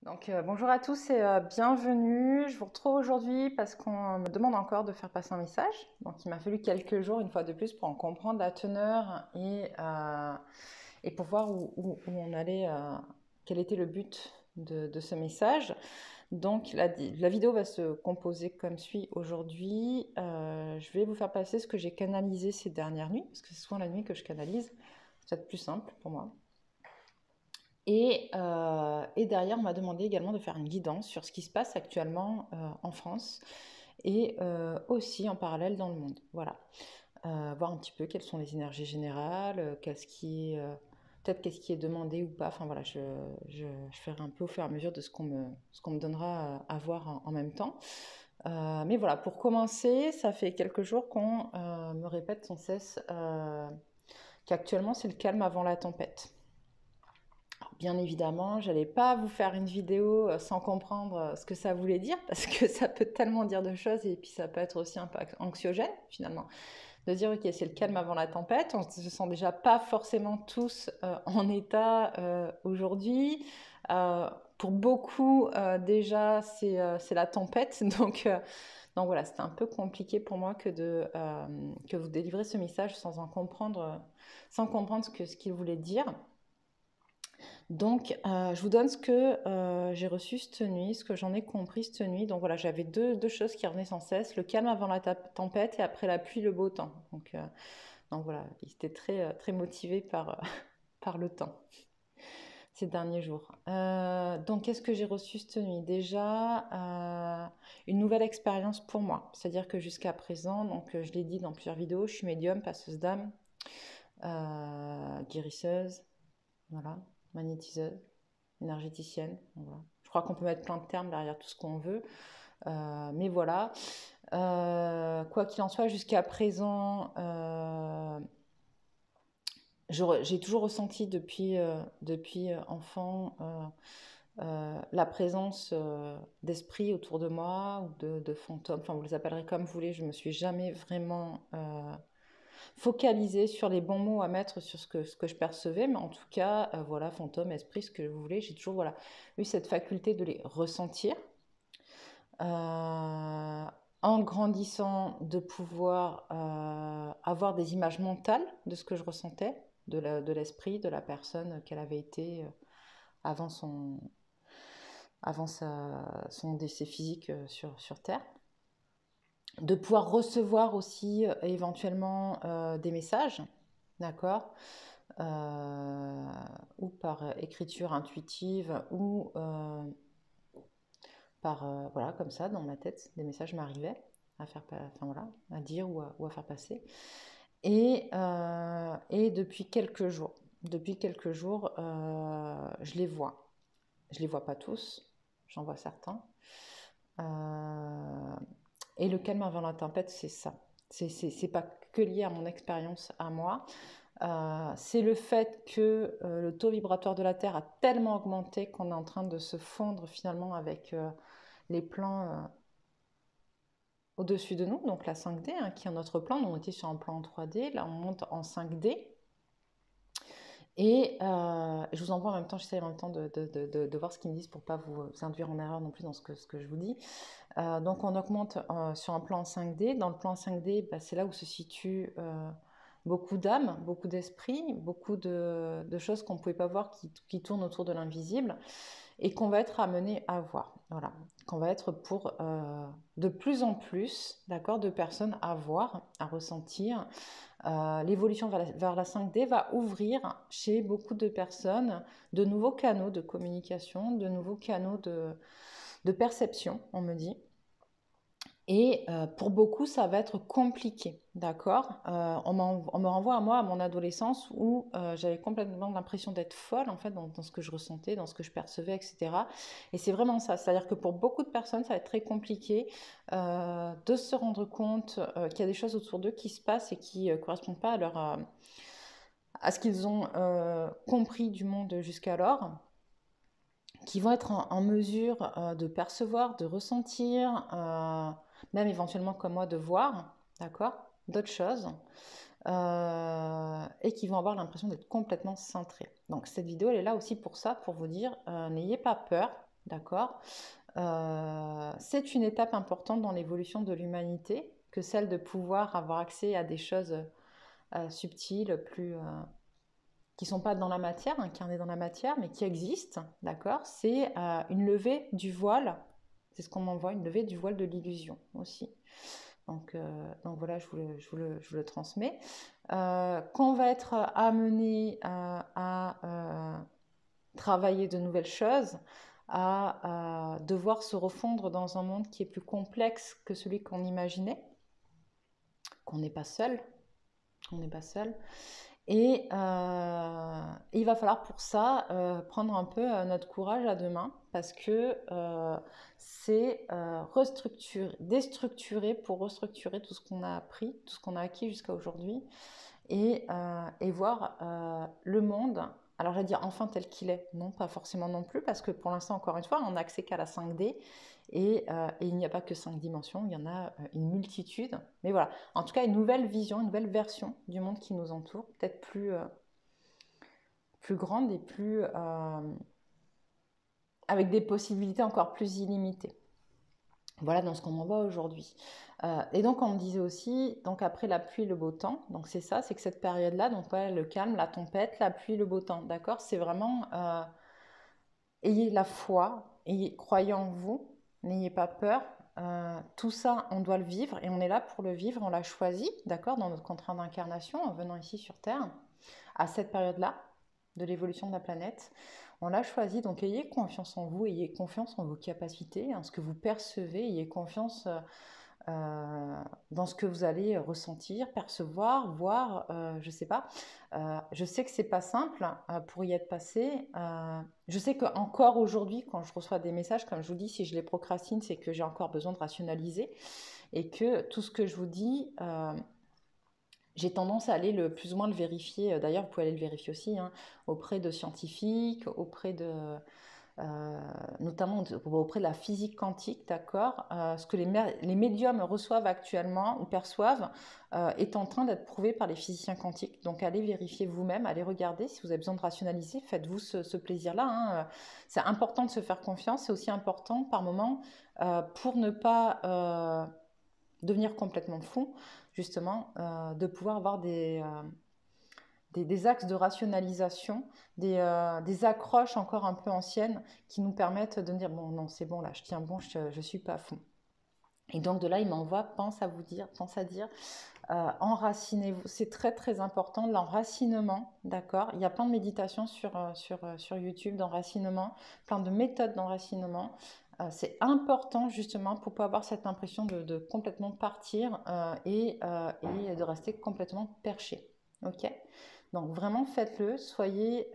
Bonjour à tous et bienvenue. Je vous retrouve aujourd'hui parce qu'on me demande encore de faire passer un message. Donc il m'a fallu quelques jours, une fois de plus, pour en comprendre la teneur et pour voir où on allait, quel était le but de ce message. Donc la vidéo va se composer comme suit aujourd'hui. Je vais vous faire passer ce que j'ai canalisé ces dernières nuits, parce que c'est souvent la nuit que je canalise. C'est peut-être plus simple pour moi. Et derrière, on m'a demandé également de faire une guidance sur ce qui se passe actuellement en France et aussi en parallèle dans le monde. Voilà. Voir un petit peu quelles sont les énergies générales, peut-être qu'est-ce qui est demandé ou pas. Enfin voilà, je ferai un peu au fur et à mesure de ce qu'on me donnera à voir en même temps. Mais voilà, pour commencer, ça fait quelques jours qu'on me répète sans cesse qu'actuellement c'est le calme avant la tempête. Bien évidemment, je n'allais pas vous faire une vidéo sans comprendre ce que ça voulait dire, parce que ça peut tellement dire de choses, et puis ça peut être aussi un peu anxiogène, finalement, de dire, ok, c'est le calme avant la tempête, on ne se sent déjà pas forcément tous en état aujourd'hui. Pour beaucoup, déjà, c'est la tempête, donc voilà, c'était un peu compliqué pour moi que vous délivrer ce message sans comprendre ce qu'il voulait dire. Donc, je vous donne ce que j'ai reçu cette nuit, ce que j'en ai compris cette nuit. Donc voilà, j'avais deux choses qui revenaient sans cesse, le calme avant la tempête et après la pluie, le beau temps. Donc voilà, il était très motivé par le temps ces derniers jours. Donc, qu'est-ce que j'ai reçu cette nuit? Déjà, une nouvelle expérience pour moi. C'est-à-dire que jusqu'à présent, donc je l'ai dit dans plusieurs vidéos, je suis médium, passeuse d'âme, guérisseuse, voilà, magnétiseuse, énergéticienne. Voilà. Je crois qu'on peut mettre plein de termes derrière tout ce qu'on veut. Mais voilà. Quoi qu'il en soit, jusqu'à présent, j'ai toujours ressenti depuis enfant la présence d'esprits autour de moi ou de fantômes. Enfin, vous les appellerez comme vous voulez. Je me suis jamais vraiment focalisée sur les bons mots à mettre sur ce que je percevais, mais en tout cas, voilà, fantômes, esprits, ce que vous voulez, j'ai toujours voilà, eu cette faculté de les ressentir. En grandissant, de pouvoir avoir des images mentales de ce que je ressentais, de l'esprit, de la personne qu'elle avait été avant son décès physique sur Terre. De pouvoir recevoir aussi éventuellement des messages, d'accord, ou par écriture intuitive ou voilà, comme ça, dans ma tête, des messages m'arrivaient voilà, à dire ou à faire passer. Et depuis quelques jours, je les vois. Je les vois pas tous, j'en vois certains. Euh, et le calme avant la tempête, c'est ça. C'est pas que lié à mon expérience à moi. C'est le fait que le taux vibratoire de la Terre a tellement augmenté qu'on est en train de se fondre finalement avec les plans au-dessus de nous, donc la 5D, hein, qui est notre plan. On était sur un plan en 3D, là on monte en 5D. Et je vous envoie en même temps, j'essaie en même temps de voir ce qu'ils me disent pour ne pas vous induire en erreur non plus dans ce que je vous dis. Donc on augmente sur un plan 5D. Dans le plan 5D, bah, c'est là où se situe beaucoup d'âmes, beaucoup d'esprits, beaucoup de choses qu'on ne pouvait pas voir qui tournent autour de l'invisible et qu'on va être amené à voir. Voilà, qu'on va être pour de plus en plus, d'accord, de personnes à voir, à ressentir. L'évolution vers la 5D va ouvrir chez beaucoup de personnes de nouveaux canaux de communication, de nouveaux canaux de perception, on me dit. Et pour beaucoup, ça va être compliqué, d'accord. On me renvoie à moi, à mon adolescence, où j'avais complètement l'impression d'être folle, en fait, dans ce que je ressentais, dans ce que je percevais, etc. Et c'est vraiment ça. C'est-à-dire que pour beaucoup de personnes, ça va être très compliqué de se rendre compte qu'il y a des choses autour d'eux qui se passent et qui ne correspondent pas à ce qu'ils ont compris du monde jusqu'alors, qui vont être en mesure de percevoir, de ressentir, même éventuellement comme moi de voir, d'accord, d'autres choses, et qui vont avoir l'impression d'être complètement cintrés. Donc cette vidéo elle est là aussi pour ça, pour vous dire n'ayez pas peur, d'accord? C'est une étape importante dans l'évolution de l'humanité que celle de pouvoir avoir accès à des choses subtiles, qui ne sont pas dans la matière, incarnées dans la matière, mais qui existent, d'accord? C'est une levée du voile, c'est ce qu'on envoie, une levée du voile de l'illusion aussi. Donc voilà, je vous le transmets. Quand on va être amené à travailler de nouvelles choses, à devoir se refondre dans un monde qui est plus complexe que celui qu'on imaginait, qu'on n'est pas seul, qu'on n'est pas seul. Et il va falloir pour ça prendre un peu notre courage à deux mains parce que c'est déstructurer pour restructurer tout ce qu'on a appris, tout ce qu'on a acquis jusqu'à aujourd'hui et voir le monde. Alors j'allais dire enfin tel qu'il est, non pas forcément non plus parce que pour l'instant encore une fois on n'a accès qu'à la 5D et il n'y a pas que 5 dimensions, il y en a une multitude. Mais voilà, en tout cas une nouvelle vision, une nouvelle version du monde qui nous entoure, peut-être plus grande et avec des possibilités encore plus illimitées. Voilà dans ce qu'on en voit aujourd'hui. Et donc on me disait aussi, donc après la pluie, le beau temps, donc c'est ça, c'est que cette période-là, donc ouais, le calme, la tempête, la pluie, le beau temps, d'accord? C'est vraiment, ayez la foi, croyez en vous, n'ayez pas peur. Tout ça, on doit le vivre et on est là pour le vivre, on l'a choisi, d'accord, dans notre contrat d'incarnation, en venant ici sur Terre, à cette période-là de l'évolution de la planète. On l'a choisi, donc ayez confiance en vous, ayez confiance en vos capacités, en ce que vous percevez, ayez confiance dans ce que vous allez ressentir, percevoir, voir, je sais pas. Je sais que c'est pas simple pour y être passé. Je sais qu'encore aujourd'hui, quand je reçois des messages, comme je vous dis, si je les procrastine, c'est que j'ai encore besoin de rationaliser et que tout ce que je vous dis, j'ai tendance à aller le plus ou moins le vérifier. D'ailleurs, vous pouvez aller le vérifier aussi auprès de scientifiques, notamment auprès de la physique quantique, d'accord. Ce que les médiums reçoivent actuellement ou perçoivent est en train d'être prouvé par les physiciens quantiques. Donc allez vérifier vous-même, allez regarder. Si vous avez besoin de rationaliser, faites-vous ce plaisir-là. C'est important de se faire confiance. C'est aussi important par moment pour ne pas devenir complètement fou, justement, de pouvoir avoir des axes de rationalisation, des accroches encore un peu anciennes qui nous permettent de dire bon non c'est bon là je tiens bon, je suis pas fou. Et donc de là il m'envoie pense à dire enracinez-vous, c'est très très important l'enracinement, d'accord, il y a plein de méditations sur YouTube d'enracinement, plein de méthodes d'enracinement. C'est important justement pour pas avoir cette impression de complètement partir et de rester complètement perché, ok. Donc vraiment faites-le, soyez,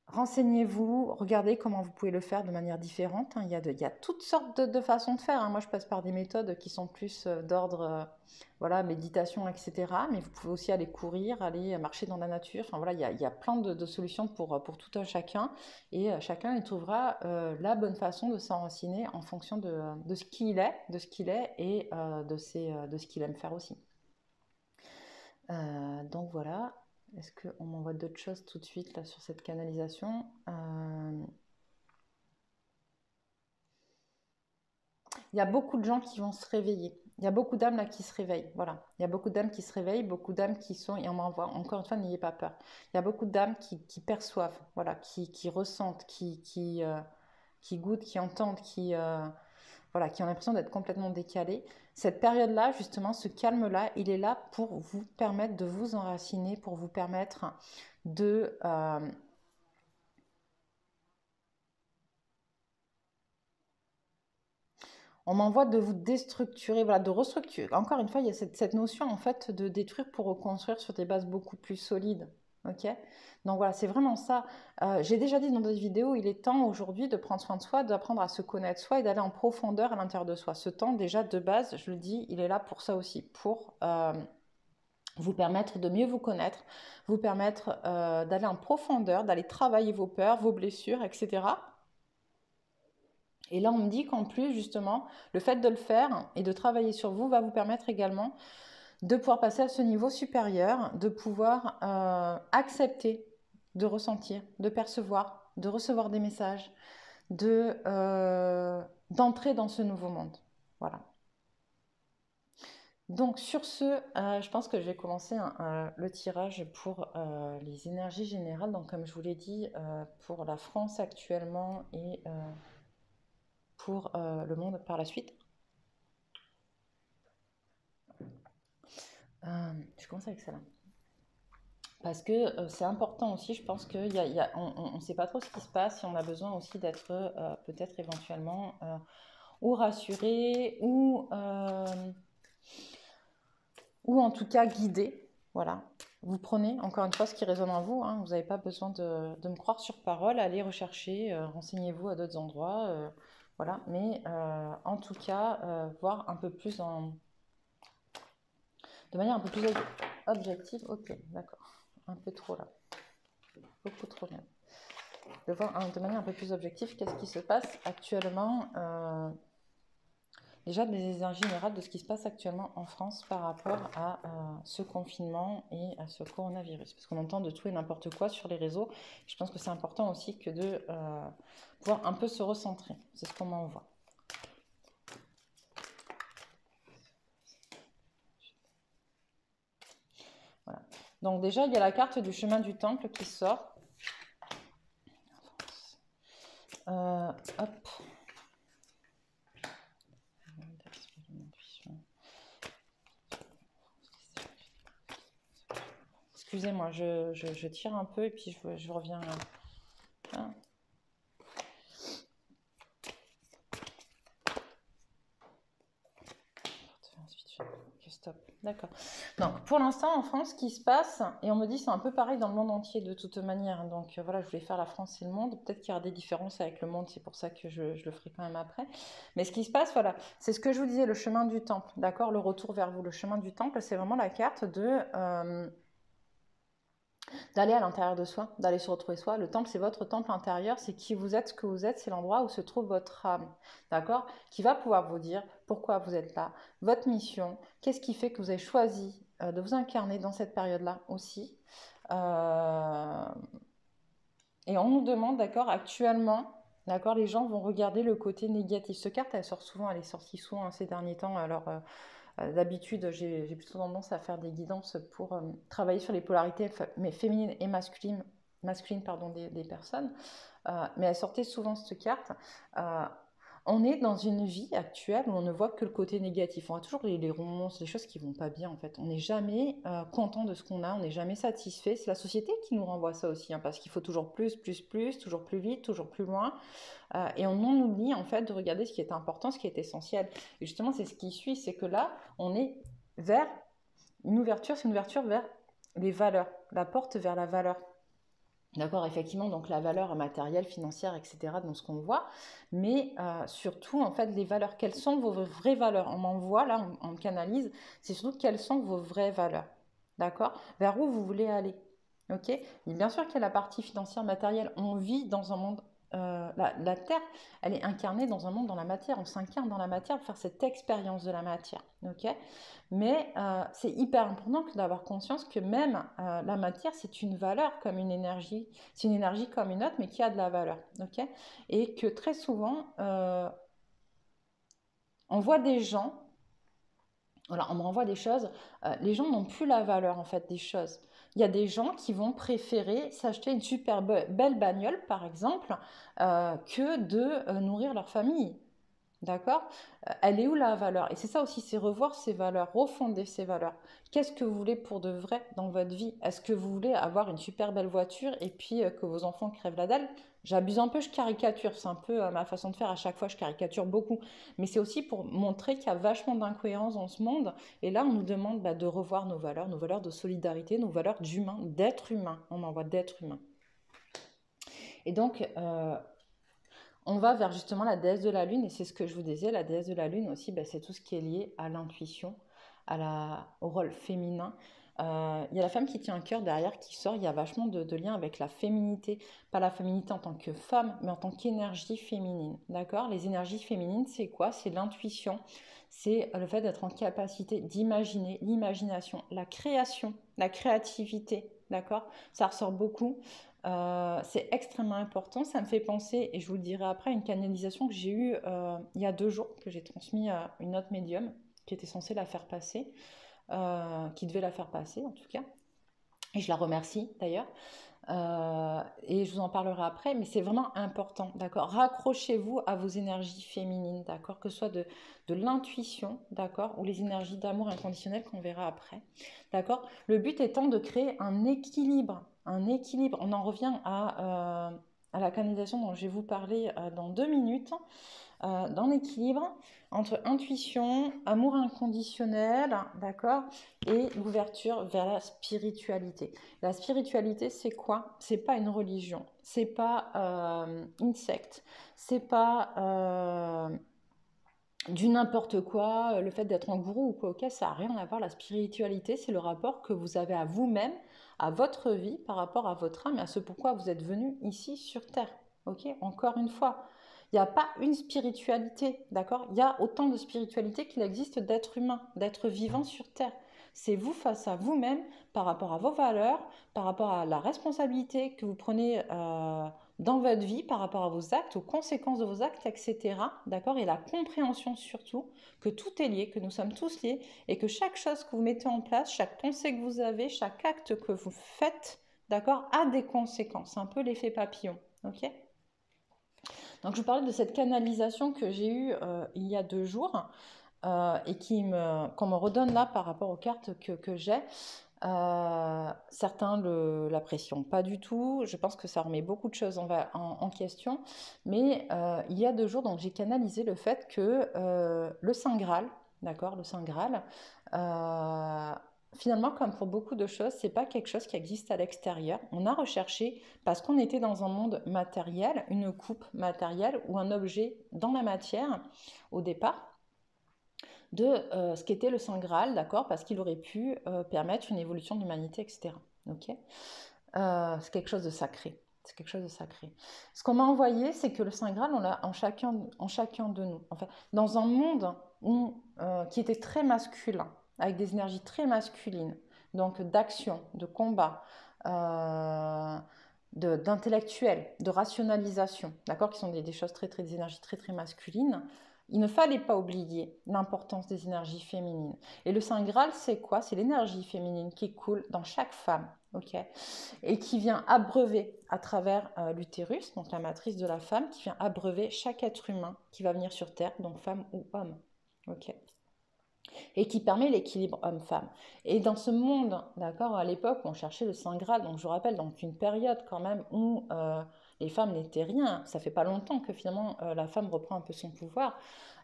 renseignez-vous, regardez comment vous pouvez le faire de manière différente. Il y a toutes sortes de façons de faire. Moi je passe par des méthodes qui sont plus d'ordre voilà, méditation, etc. Mais vous pouvez aussi aller courir, aller marcher dans la nature. Enfin voilà, il y a plein de solutions pour tout un chacun. Et chacun il trouvera la bonne façon de s'enraciner en fonction de ce qu'il est, et de ce qu'il aime faire aussi. Donc voilà, est-ce qu'on m'envoie d'autres choses tout de suite là sur cette canalisation? Il y a beaucoup de gens qui vont se réveiller. Il y a beaucoup d'âmes là qui se réveillent. Voilà. Il y a beaucoup d'âmes qui se réveillent, beaucoup d'âmes qui sont, et on m'envoie, encore une fois, n'ayez pas peur. Il y a beaucoup d'âmes qui perçoivent, voilà, qui ressentent, qui goûtent, qui entendent, voilà, qui ont l'impression d'être complètement décalés. Cette période-là, justement, ce calme-là, il est là pour vous permettre de vous enraciner, pour vous permettre de... on m'envoie de vous déstructurer, voilà, de restructurer. Encore une fois, il y a cette notion en fait de détruire pour reconstruire sur des bases beaucoup plus solides. Ok. Donc voilà, c'est vraiment ça. J'ai déjà dit dans d'autres vidéos, il est temps aujourd'hui de prendre soin de soi, d'apprendre à se connaître soi et d'aller en profondeur à l'intérieur de soi. Ce temps, déjà de base, je le dis, il est là pour ça aussi, pour vous permettre de mieux vous connaître, vous permettre d'aller en profondeur, d'aller travailler vos peurs, vos blessures, etc. Et là, on me dit qu'en plus, justement, le fait de le faire et de travailler sur vous va vous permettre également de pouvoir passer à ce niveau supérieur, de pouvoir accepter de ressentir, de percevoir, de recevoir des messages, d'entrer dans ce nouveau monde. Voilà. Donc sur ce, je pense que je vais commencer le tirage pour les énergies générales. Donc comme je vous l'ai dit, pour la France actuellement et pour le monde par la suite. Je commence avec celle-là. Parce que c'est important aussi, je pense qu'on ne sait pas trop ce qui se passe, et on a besoin aussi d'être peut-être éventuellement ou rassuré ou en tout cas guidé. Voilà. Vous prenez encore une fois ce qui résonne en vous, hein. Vous n'avez pas besoin de me croire sur parole, allez rechercher, renseignez-vous à d'autres endroits. Voilà. Mais en tout cas, voir un peu plus de manière un peu plus objective. Ok, d'accord. Un peu trop là. Beaucoup trop bien. De voir de manière un peu plus objective qu'est-ce qui se passe actuellement. Déjà des énergies générales de ce qui se passe actuellement en France par rapport à ce confinement et à ce coronavirus. Parce qu'on entend de tout et n'importe quoi sur les réseaux. Je pense que c'est important aussi que de pouvoir un peu se recentrer. C'est ce qu'on m'envoie. Voilà. Donc déjà, il y a la carte du chemin du temple qui sort. Hop. Excusez-moi, je tire un peu et puis je reviens. Hein. Stop. D'accord. Donc, pour l'instant, en France, ce qui se passe, et on me dit c'est un peu pareil dans le monde entier de toute manière. Donc, voilà, je voulais faire la France et le monde. Peut-être qu'il y aura des différences avec le monde, c'est pour ça que je le ferai quand même après. Mais ce qui se passe, voilà, c'est ce que je vous disais, le chemin du temple. D'accord, le retour vers vous. Le chemin du temple, c'est vraiment la carte d'aller à l'intérieur de soi, d'aller se retrouver soi. Le temple, c'est votre temple intérieur, c'est qui vous êtes, ce que vous êtes, c'est l'endroit où se trouve votre âme, d'accord? Qui va pouvoir vous dire pourquoi vous êtes là, votre mission, qu'est-ce qui fait que vous avez choisi de vous incarner dans cette période-là aussi. Et on nous demande, d'accord, actuellement, d'accord, les gens vont regarder le côté négatif. Cette carte, elle sort souvent, elle est sortie souvent ces derniers temps, alors... d'habitude, j'ai plutôt tendance à faire des guidances pour travailler sur les polarités mais féminines et masculines pardon, des personnes. Mais elle sortait souvent cette carte. On est dans une vie actuelle où on ne voit que le côté négatif. On a toujours les ronces, les choses qui vont pas bien en fait. On n'est jamais content de ce qu'on a, on n'est jamais satisfait. C'est la société qui nous renvoie ça aussi, hein, parce qu'il faut toujours plus, toujours plus vite, toujours plus loin. Et on en oublie en fait de regarder ce qui est important, ce qui est essentiel. Et justement, c'est ce qui suit, c'est que là, on est vers une ouverture, c'est une ouverture vers les valeurs, la porte vers la valeur. D'accord, effectivement, donc la valeur matérielle, financière, etc., dans ce qu'on voit, mais surtout, en fait, les valeurs. Quelles sont vos vraies valeurs? On m'envoie, là, on canalise, c'est surtout quelles sont vos vraies valeurs. D'accord? Vers où vous voulez aller? Ok? Et bien sûr qu'il y a la partie financière, matérielle. On vit dans un monde. La Terre, elle est incarnée dans un monde dans la matière. On s'incarne dans la matière pour faire cette expérience de la matière. Ok? Mais c'est hyper important d'avoir conscience que même la matière, c'est une valeur comme une énergie. C'est une énergie comme une autre, mais qui a de la valeur. Okay, et que très souvent, on voit des gens, voilà, on me renvoie des choses, les gens n'ont plus la valeur en fait des choses. Il y a des gens qui vont préférer s'acheter une super belle bagnole, par exemple, que de nourrir leur famille. D'accord? Elle est où la valeur? Et c'est ça aussi, c'est revoir ses valeurs, refonder ses valeurs. Qu'est-ce que vous voulez pour de vrai dans votre vie? Est-ce que vous voulez avoir une super belle voiture et puis que vos enfants crèvent la dalle? J'abuse un peu, je caricature, c'est un peu ma façon de faire. À chaque fois, je caricature beaucoup. Mais c'est aussi pour montrer qu'il y a vachement d'incohérences dans ce monde. Et là, on nous demande de revoir nos valeurs de solidarité, nos valeurs d'humain, d'être humain. On envoie d'être humain. Et donc, on va vers justement la déesse de la lune, et c'est ce que je vous disais, la déesse de la lune aussi, c'est tout ce qui est lié à l'intuition, au rôle féminin. Il y a la femme qui tient un cœur derrière qui sort, il y a vachement de liens avec la féminité, pas la féminité en tant que femme, mais en tant qu'énergie féminine, d'accord? Les énergies féminines, c'est quoi? C'est l'intuition, c'est le fait d'être en capacité d'imaginer, l'imagination, la création, la créativité, d'accord? Ça ressort beaucoup. c'est extrêmement important. Ça me fait penser, et je vous le dirai après, une canalisation que j'ai eue il y a 2 jours, que j'ai transmise à une autre médium qui était censée la faire passer, qui devait la faire passer en tout cas. Et je la remercie d'ailleurs. Et je vous en parlerai après, mais c'est vraiment important, d'accord? Raccrochez-vous à vos énergies féminines, d'accord? Que ce soit de l'intuition, d'accord? Ou les énergies d'amour inconditionnel qu'on verra après, d'accord? Le but étant de créer un équilibre, un équilibre. On en revient à la canalisation dont je vais vous parler dans 2 minutes, dans l'équilibre entre intuition, amour inconditionnel, d'accord, et l'ouverture vers la spiritualité. La spiritualité, c'est quoi? C'est pas une religion, c'est pas une secte, c'est pas du n'importe quoi, le fait d'être un gourou ou quoi, ok, ça n'a rien à voir. La spiritualité, c'est le rapport que vous avez à vous-même, à votre vie, par rapport à votre âme et à ce pourquoi vous êtes venu ici sur Terre. Ok, encore une fois, il n'y a pas une spiritualité, d'accord? Il y a autant de spiritualité qu'il existe d'êtres humains, d'êtres vivants sur Terre. C'est vous face à vous-même, par rapport à vos valeurs, par rapport à la responsabilité que vous prenez dans votre vie, par rapport à vos actes, aux conséquences de vos actes, etc. D'accord? Et la compréhension surtout que tout est lié, que nous sommes tous liés et que chaque chose que vous mettez en place, chaque pensée que vous avez, chaque acte que vous faites, d'accord, a des conséquences. C'est un peu l'effet papillon. Ok? Donc je vous parlais de cette canalisation que j'ai eue il y a 2 jours et qu'on me redonne là par rapport aux cartes que j'ai. Certains l'apprécient pas du tout. Je pense que ça remet beaucoup de choses en question. Mais il y a 2 jours, donc j'ai canalisé le fait que le Saint Graal, d'accord, le Saint Graal, finalement, comme pour beaucoup de choses, c'est pas quelque chose qui existe à l'extérieur. On a recherché parce qu'on était dans un monde matériel, une coupe matérielle ou un objet dans la matière au départ de ce qu'était le Saint Graal, d'accord, parce qu'il aurait pu permettre une évolution de l'humanité, etc. Ok, c'est quelque chose de sacré. C'est quelque chose de sacré. Ce qu'on m'a envoyé, c'est que le Saint Graal, on l'a en chacun de nous. Enfin, dans un monde qui était très masculin, avec des énergies très masculines, donc d'action, de combat, d'intellectuel, de rationalisation, d'accord, qui sont des choses des énergies très très masculines. Il ne fallait pas oublier l'importance des énergies féminines. Et le Saint Graal, c'est quoi? C'est l'énergie féminine qui coule dans chaque femme, ok, et qui vient abreuver à travers l'utérus, donc la matrice de la femme, qui vient abreuver chaque être humain qui va venir sur Terre, donc femme ou homme, ok, et qui permet l'équilibre homme-femme. Et dans ce monde, d'accord, à l'époque où on cherchait le Saint Graal, donc je vous rappelle, donc une période quand même où les femmes n'étaient rien, ça fait pas longtemps que finalement la femme reprend un peu son pouvoir.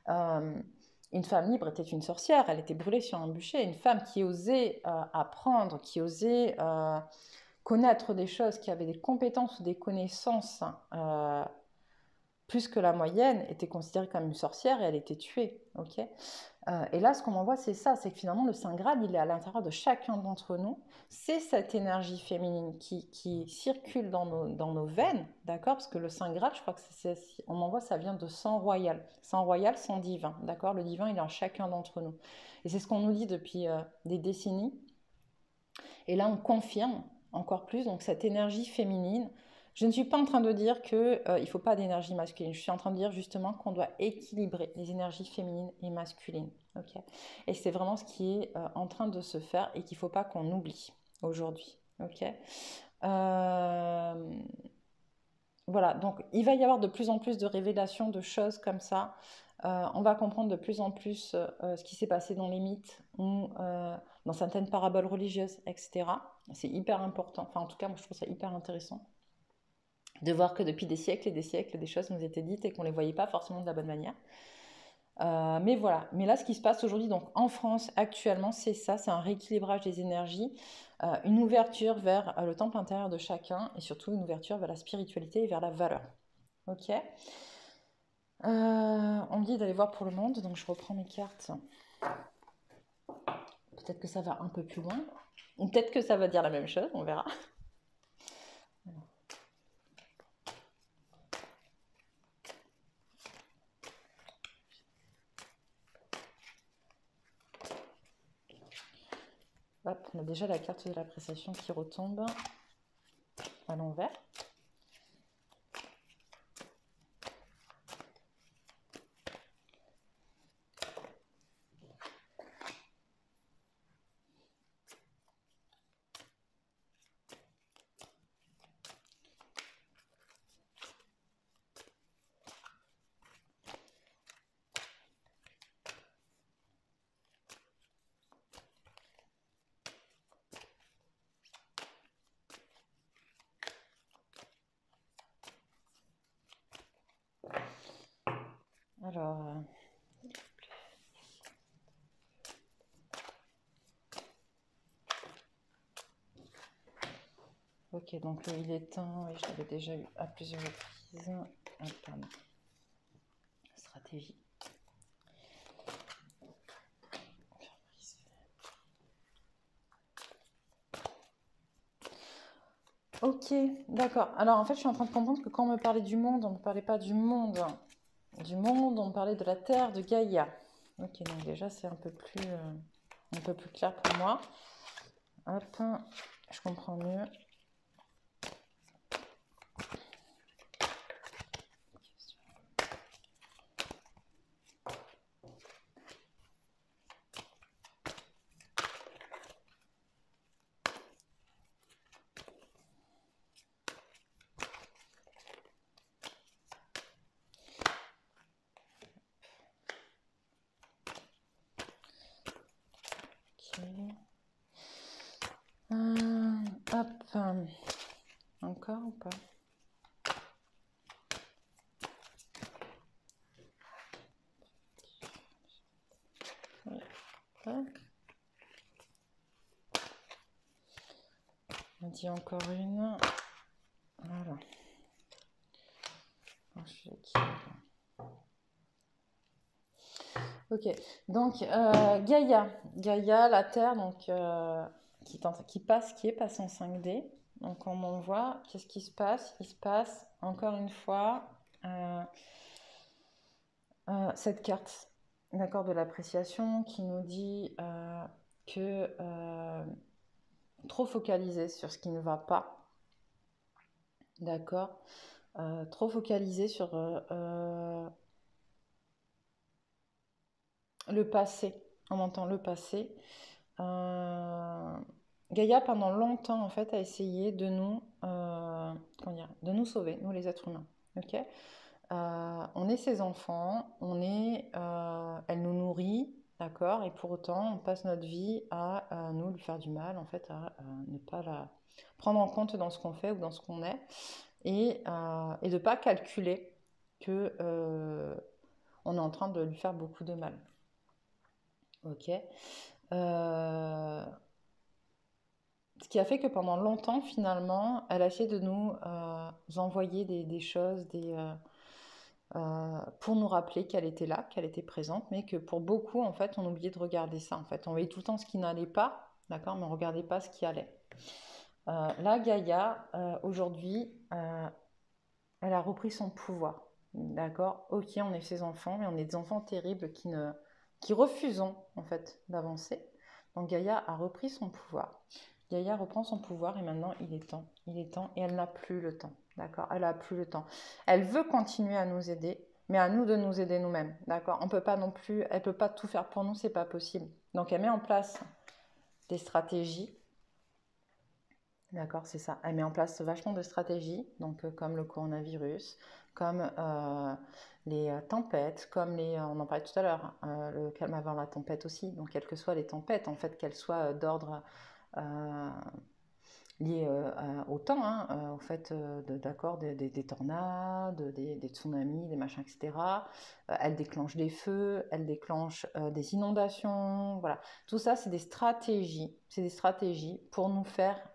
Une femme libre était une sorcière, elle était brûlée sur un bûcher. Une femme qui osait apprendre, qui osait connaître des choses, qui avait des compétences ou des connaissances plus que la moyenne, était considérée comme une sorcière et elle était tuée. Ok, et là, ce qu'on m'envoie, c'est ça, c'est que finalement, le Saint Graal, il est à l'intérieur de chacun d'entre nous. C'est cette énergie féminine qui circule dans nos veines, d'accord? Parce que le Saint Graal, je crois que on m'envoie, ça vient de sang royal. Sang royal, sang divin, d'accord? Le divin, il est en chacun d'entre nous. Et c'est ce qu'on nous dit depuis des décennies. Et là, on confirme encore plus, donc cette énergie féminine. Je ne suis pas en train de dire qu'il ne faut pas d'énergie masculine. Je suis en train de dire justement qu'on doit équilibrer les énergies féminines et masculines. Okay, et c'est vraiment ce qui est en train de se faire et qu'il ne faut pas qu'on oublie aujourd'hui. Okay, voilà, donc il va y avoir de plus en plus de révélations de choses comme ça. On va comprendre de plus en plus ce qui s'est passé dans les mythes ou dans certaines paraboles religieuses, etc. C'est hyper important. Enfin, en tout cas, moi, je trouve ça hyper intéressant de voir que depuis des siècles et des siècles, des choses nous étaient dites et qu'on ne les voyait pas forcément de la bonne manière. Mais voilà, mais là ce qui se passe aujourd'hui donc en France actuellement c'est ça, c'est un rééquilibrage des énergies, une ouverture vers le temple intérieur de chacun et surtout une ouverture vers la spiritualité et vers la valeur. Ok, on me dit d'aller voir pour le monde, donc je reprends mes cartes. Peut-être que ça va un peu plus loin, ou peut-être que ça va dire la même chose, on verra. Hop, on a déjà la carte de l'appréciation qui retombe à l'envers. Alors, ok, donc il est temps, et je l'avais déjà eu à plusieurs reprises. Ah, pardon. Stratégie. Ok, d'accord. Alors en fait, je suis en train de comprendre que quand on me parlait du monde, on ne me parlait pas du monde. Du monde, on me parlait de la Terre, de Gaïa. Ok, donc déjà, c'est un peu plus clair pour moi. Hop, je comprends mieux. Hop, encore ou pas? Hop. On dit encore une. Voilà. Ok, donc Gaïa, la Terre, donc qui est passée en 5D. Donc on en voit, qu'est-ce qui se passe? Il se passe encore une fois cette carte, d'accord, de l'appréciation qui nous dit que trop focalisé sur ce qui ne va pas, d'accord, trop focalisé sur le passé. On entend le passé. Gaïa, pendant longtemps, en fait, a essayé de nous, de nous sauver, nous les êtres humains. Ok. On est ses enfants, elle nous nourrit, d'accord, et pour autant, on passe notre vie à nous lui faire du mal, en fait, à ne pas la prendre en compte dans ce qu'on fait ou dans ce qu'on est, et de ne pas calculer que on est en train de lui faire beaucoup de mal. Ok. Ce qui a fait que pendant longtemps, finalement, elle a essayé de nous envoyer des choses, pour nous rappeler qu'elle était là, qu'elle était présente, mais que pour beaucoup, en fait, on oubliait de regarder ça. En fait, on voyait tout le temps ce qui n'allait pas, d'accord, mais on ne regardait pas ce qui allait. Là, Gaïa, aujourd'hui, elle a repris son pouvoir, d'accord. Ok, on est ses enfants, mais on est des enfants terribles qui refusons, en fait, d'avancer. Donc Gaïa a repris son pouvoir. Gaïa reprend son pouvoir et maintenant il est temps, et elle n'a plus le temps, d'accord. Elle n'a plus le temps. Elle veut continuer à nous aider, mais à nous de nous aider nous-mêmes, d'accord. On peut pas non plus, elle peut pas tout faire pour nous, c'est pas possible. Donc elle met en place des stratégies, d'accord, c'est ça. Elle met en place vachement de stratégies, donc comme le coronavirus, comme les tempêtes, comme on en parlait tout à l'heure, le calme avant la tempête aussi. Donc quelles que soient les tempêtes, en fait, qu'elles soient d'ordre liées au temps, hein, au fait d'accord, des tornades, des tsunamis, des machins, etc. Elle déclenche des feux, elle déclenche des inondations, voilà. Tout ça, c'est des stratégies pour nous faire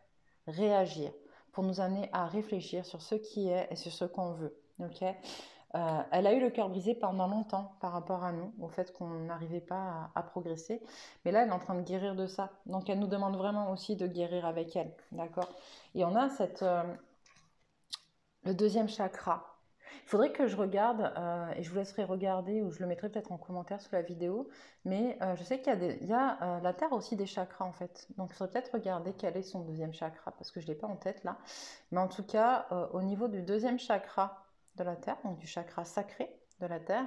réagir, pour nous amener à réfléchir sur ce qui est et sur ce qu'on veut. Ok. Elle a eu le cœur brisé pendant longtemps par rapport à nous, au fait qu'on n'arrivait pas à progresser. Mais là, elle est en train de guérir de ça. Donc, elle nous demande vraiment aussi de guérir avec elle. D'accord. Et on a le deuxième chakra. Il faudrait que je regarde, et je vous laisserai regarder, ou je le mettrai peut-être en commentaire sous la vidéo, mais je sais qu'il y a la Terre aussi des chakras en fait. Donc il faudrait peut-être regarder quel est son deuxième chakra, parce que je ne l'ai pas en tête là. Mais en tout cas, au niveau du deuxième chakra de la Terre, donc du chakra sacré de la Terre,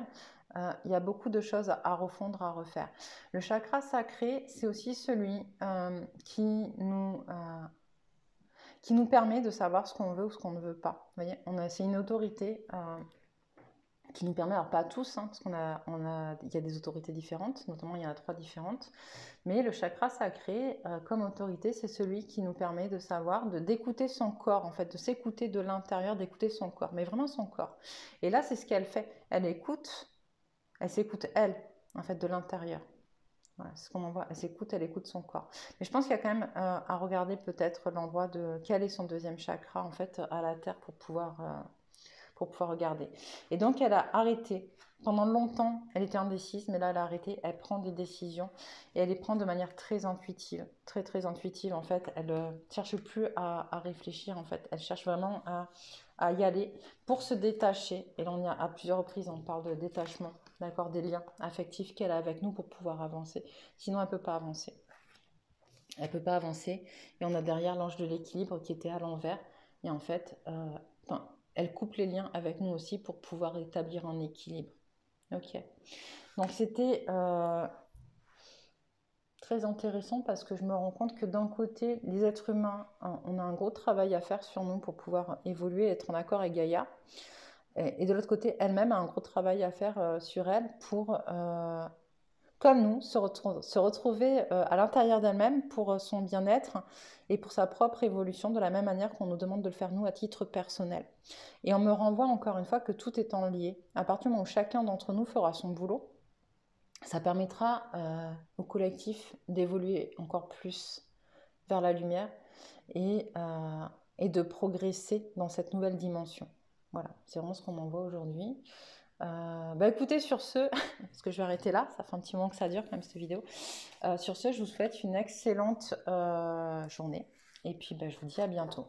il y a beaucoup de choses à refondre, à refaire. Le chakra sacré, c'est aussi celui qui nous permet de savoir ce qu'on veut ou ce qu'on ne veut pas. Vous voyez, c'est une autorité qui nous permet, alors pas à tous, hein, parce il y a des autorités différentes, notamment il y en a 3 différentes, mais le chakra sacré, comme autorité, c'est celui qui nous permet de savoir, d'écouter son corps, en fait, de s'écouter de l'intérieur, d'écouter son corps, mais vraiment son corps. Et là, c'est ce qu'elle fait. Elle écoute Elle s'écoute, elle, en fait, de l'intérieur. Voilà, c'est ce qu'on en voit. Elle s'écoute, elle écoute son corps. Mais je pense qu'il y a quand même à regarder peut-être l'endroit de quel est son deuxième chakra, en fait, à la terre pour pouvoir regarder. Et donc, elle a arrêté. Pendant longtemps, elle était indécise, mais là, elle a arrêté. Elle prend des décisions et elle les prend de manière très intuitive. Très, très intuitive, en fait. Elle ne cherche plus à réfléchir, en fait. Elle cherche vraiment à y aller pour se détacher. Et là, on y a à plusieurs reprises, on parle de détachement, d'accord, des liens affectifs qu'elle a avec nous pour pouvoir avancer. Sinon, elle ne peut pas avancer. Elle ne peut pas avancer. Et on a derrière l'ange de l'équilibre qui était à l'envers. Et en fait, elle coupe les liens avec nous aussi pour pouvoir établir un équilibre. Ok. Donc c'était très intéressant parce que je me rends compte que d'un côté, les êtres humains, on a un gros travail à faire sur nous pour pouvoir évoluer, être en accord avec Gaïa. Et de l'autre côté, elle-même a un gros travail à faire sur elle pour comme nous, se retrouver à l'intérieur d'elle-même pour son bien-être et pour sa propre évolution, de la même manière qu'on nous demande de le faire nous à titre personnel. Et on me renvoie encore une fois que tout est en lié. À partir du moment où chacun d'entre nous fera son boulot, ça permettra au collectif d'évoluer encore plus vers la lumière et de progresser dans cette nouvelle dimension. Voilà, c'est vraiment ce qu'on m'envoie aujourd'hui. Écoutez, sur ce, parce que je vais arrêter là, ça fait un petit moment que ça dure quand même cette vidéo. Sur ce, je vous souhaite une excellente journée et puis je vous dis à bientôt.